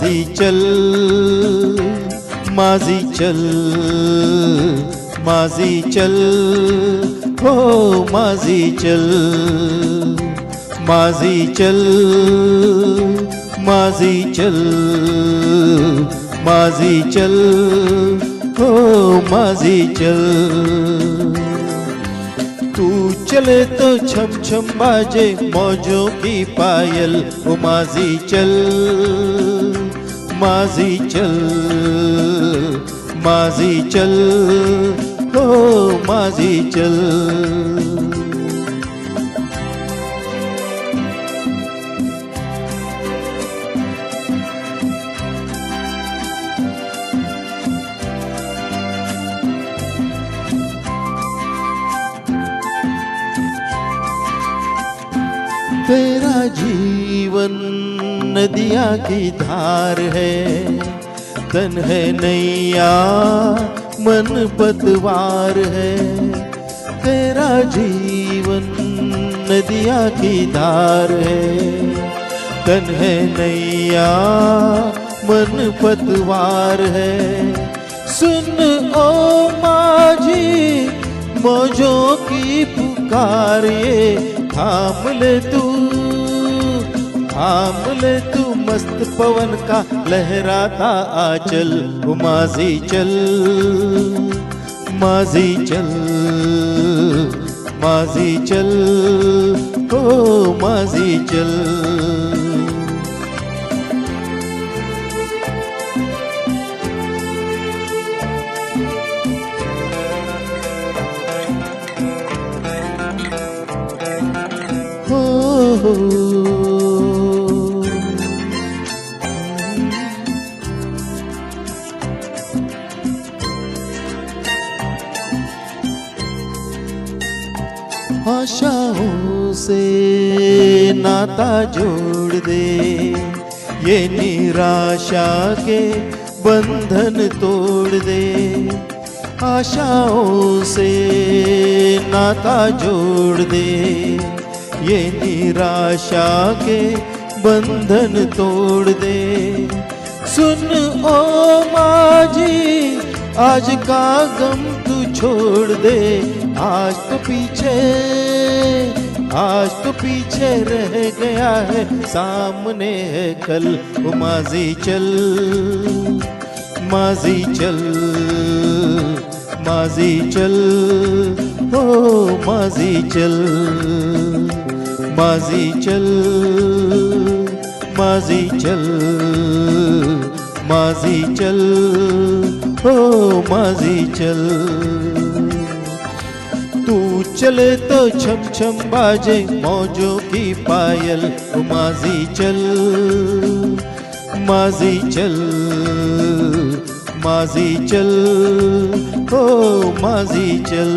माजी चल, माजी चल, माजी चल, हो माजी चल, माजी चल, माजी चल, माजी चल, हो माजी चल। तू चले तो छम छम बाजे मौजों की पायल, ओ माजी चल, माजी चल, माजी चल, हो माजी चल। तेरा जीवन नदिया की धार है, तन है नैया मन पतवार है। तेरा जीवन नदिया की धार है, तन है नैया मन पतवार है। सुन ओ माझी मौजों की पुकार, ये थाम ले तू, थाम ले तू मस्त पवन का लहराता आंचल। ओ माजी चल, माजी चल, माजी चल, ओ माजी चल। आशाओं से नाता जोड़ दे, ये निराशा के बंधन तोड़ दे। आशाओं से नाता जोड़ दे, ये निराशा के बंधन तोड़ दे। सुन ओ माझी आज का गम तू छोड़ दे, आज तो पीछे रह गया है, सामने है कल। ओ माजी चल, माजी चल, माजी चल, ओ माजी चल, माजी चल, माजी चल, माजी चल, ओ माजी चल। तू चले तो छम छम बाजे मौजों की पायल, ओ माजी चल, माजी चल, माजी चल, ओ माजी चल।